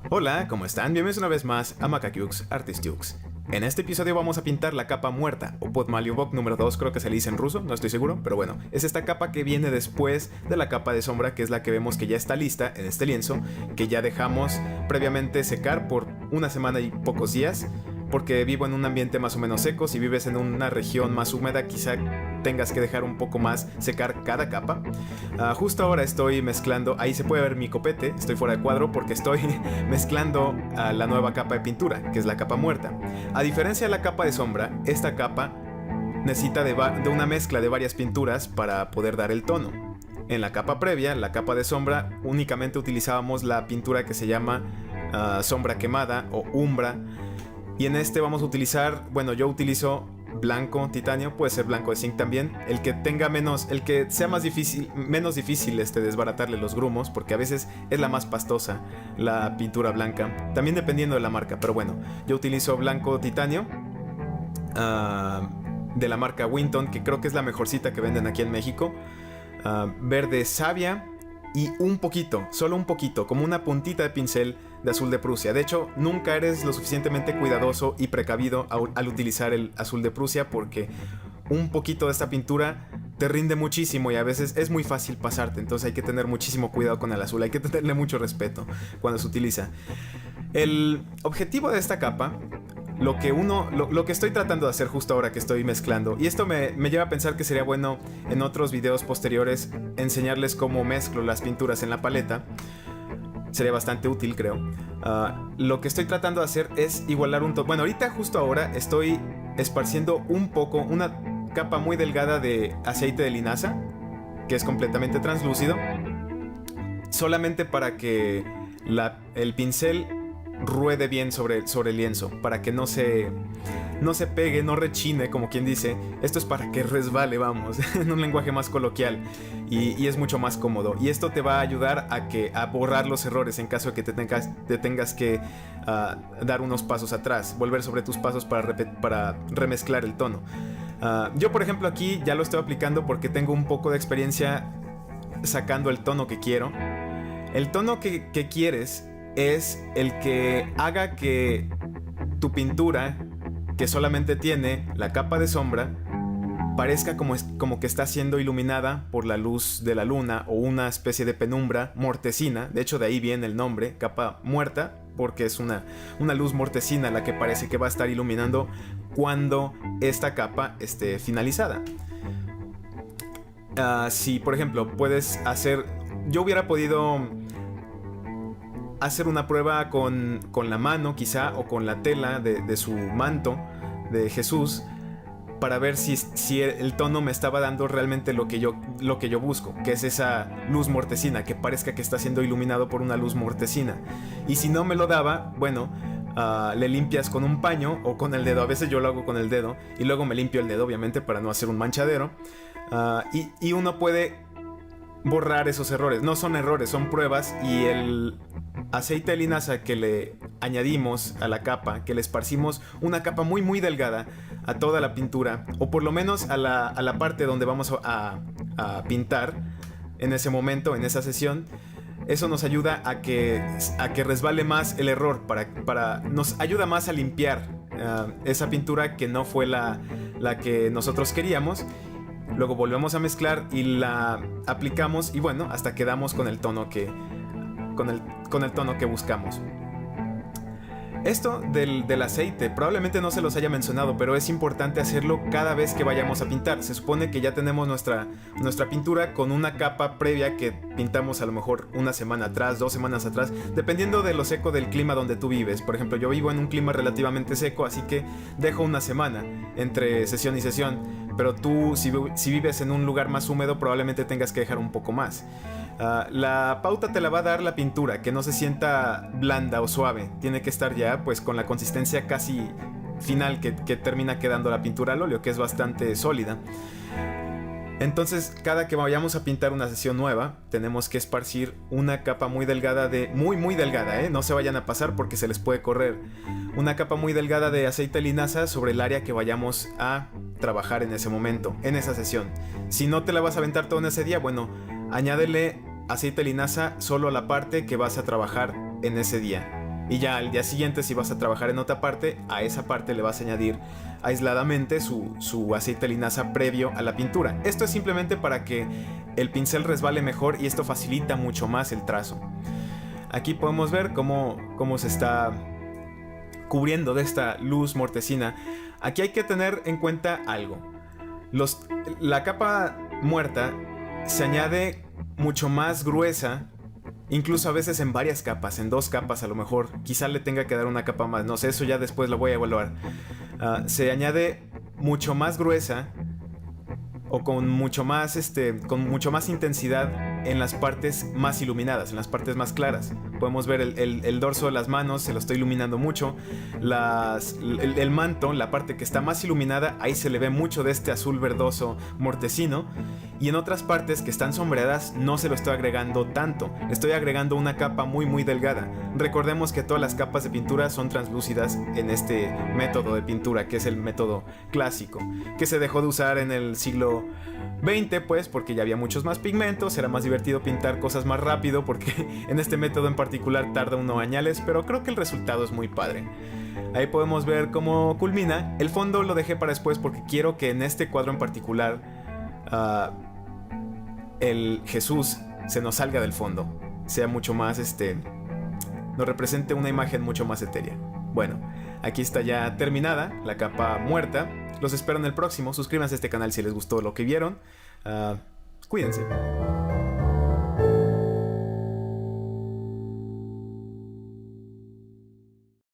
Hola, ¿cómo están? Bienvenidos una vez más a Macaquiux Artistiux. En este episodio vamos a pintar la capa muerta, o Podmaliubok número 2, creo que se le dice en ruso, no estoy seguro, pero bueno, es esta capa que viene después de la capa de sombra, que es la que vemos que ya está lista en este lienzo, que ya dejamos previamente secar por una semana y pocos días, porque vivo en un ambiente más o menos seco. Si vives en una región más húmeda, quizá tengas que dejar un poco más secar cada capa. Justo ahora estoy mezclando, ahí se puede ver mi copete, estoy fuera de cuadro porque estoy mezclando la nueva capa de pintura, que es la capa muerta. A diferencia de la capa de sombra, esta capa necesita de una mezcla de varias pinturas para poder dar el tono. En la capa previa, la capa de sombra, únicamente utilizábamos la pintura que se llama sombra quemada o umbra. Y en este vamos a utilizar, bueno, yo utilizo blanco titanio, puede ser blanco de zinc también, el que tenga menos, el que sea menos difícil desbaratarle los grumos, porque a veces es la más pastosa la pintura blanca, también dependiendo de la marca, pero bueno, yo utilizo blanco titanio de la marca Winton, que creo que es la mejorcita que venden aquí en México, verde savia y un poquito, solo un poquito, como una puntita de pincel de azul de Prusia. De hecho, nunca eres lo suficientemente cuidadoso y precavido al utilizar el azul de Prusia, porque un poquito de esta pintura te rinde muchísimo y a veces es muy fácil pasarte. Entonces hay que tener muchísimo cuidado con el azul, hay que tenerle mucho respeto cuando se utiliza. El objetivo de esta capa, lo que estoy tratando de hacer justo ahora que estoy mezclando, y esto me lleva a pensar que sería bueno en otros videos posteriores enseñarles cómo mezclo las pinturas en la paleta. Sería bastante útil, creo. Lo que estoy tratando de hacer es igualar un tono. Bueno, ahorita justo ahora estoy esparciendo un poco, una capa muy delgada de aceite de linaza, que es completamente translúcido, solamente para que el pincel ruede bien sobre el lienzo, para que no se pegue, no rechine, como quien dice. Esto es para que resbale, vamos, en un lenguaje más coloquial, y es mucho más cómodo. Y esto te va a ayudar a borrar los errores en caso de que te tengas que dar unos pasos atrás, volver sobre tus pasos para remezclar el tono. Yo, por ejemplo, aquí ya lo estoy aplicando porque tengo un poco de experiencia sacando el tono que quiero. El tono que quieres es el que haga que tu pintura, que solamente tiene la capa de sombra, parezca como que está siendo iluminada por la luz de la luna o una especie de penumbra mortecina. De hecho, de ahí viene el nombre, capa muerta, porque es una luz mortecina la que parece que va a estar iluminando cuando esta capa esté finalizada. Si, por ejemplo, puedes hacer... Yo hubiera podido hacer una prueba con la mano quizá, o con la tela de su manto de Jesús, para ver si el tono me estaba dando realmente lo que yo busco, que es esa luz mortecina, que parezca que está siendo iluminado por una luz mortecina. Y si no me lo daba, bueno, le limpias con un paño o con el dedo. A veces yo lo hago con el dedo y luego me limpio el dedo, obviamente, para no hacer un manchadero. Y uno puede borrar esos errores. No son errores, son pruebas. Y el aceite de linaza que le añadimos a la capa, que le esparcimos una capa muy muy delgada a toda la pintura, o por lo menos a la parte donde vamos a pintar en ese momento, en esa sesión, eso nos ayuda a que resbale más el error, nos ayuda más a limpiar esa pintura que no fue la que nosotros queríamos. Luego volvemos a mezclar y la aplicamos, y bueno, hasta quedamos con el tono que buscamos. Esto del aceite probablemente no se los haya mencionado, pero es importante hacerlo cada vez que vayamos a pintar. Se supone que ya tenemos nuestra pintura con una capa previa que pintamos a lo mejor una semana atrás, 2 semanas atrás, dependiendo de lo seco del clima donde tú vives. Por ejemplo, yo vivo en un clima relativamente seco, así que dejo una semana entre sesión y sesión. Pero tú, si vives en un lugar más húmedo, probablemente tengas que dejar un poco más. La pauta te la va a dar la pintura, que no se sienta blanda o suave. Tiene que estar ya pues con la consistencia casi final que termina quedando la pintura al óleo, que es bastante sólida. Entonces, cada que vayamos a pintar una sesión nueva, tenemos que esparcir una capa muy delgada de... muy delgada, ¿eh? No se vayan a pasar porque se les puede correr. Una capa muy delgada de aceite de linaza sobre el área que vayamos a trabajar en ese momento, en esa sesión. Si no te la vas a aventar todo en ese día, bueno, añádele aceite de linaza solo a la parte que vas a trabajar en ese día. Y ya al día siguiente, si vas a trabajar en otra parte, a esa parte le vas a añadir aisladamente su aceite de linaza previo a la pintura. Esto es simplemente para que el pincel resbale mejor y esto facilita mucho más el trazo. Aquí podemos ver cómo se está cubriendo de esta luz mortecina. Aquí hay que tener en cuenta algo. La capa muerta se añade mucho más gruesa. Incluso a veces en varias capas, en 2 capas a lo mejor. Quizá le tenga que dar una capa más, no sé, eso ya después lo voy a evaluar. Se añade mucho más gruesa o con mucho más intensidad en las partes más iluminadas, en las partes más claras. Podemos ver el dorso de las manos, se lo estoy iluminando mucho. El manto, la parte que está más iluminada, ahí se le ve mucho de este azul verdoso mortecino. Y en otras partes que están sombreadas no se lo estoy agregando tanto. Estoy agregando una capa muy delgada. Recordemos que todas las capas de pintura son translúcidas en este método de pintura, que es el método clásico, que se dejó de usar en el siglo XX, pues porque ya había muchos más pigmentos, era más divertido pintar cosas más rápido, porque en este método en particular tarda unos añales, pero creo que el resultado es muy padre. Ahí podemos ver cómo culmina. El fondo lo dejé para después porque quiero que en este cuadro en particular el Jesús se nos salga del fondo, sea mucho más nos represente una imagen mucho más etérea. Bueno, aquí está ya terminada la capa muerta. Los espero en el próximo. Suscríbanse a este canal si les gustó lo que vieron. Cuídense.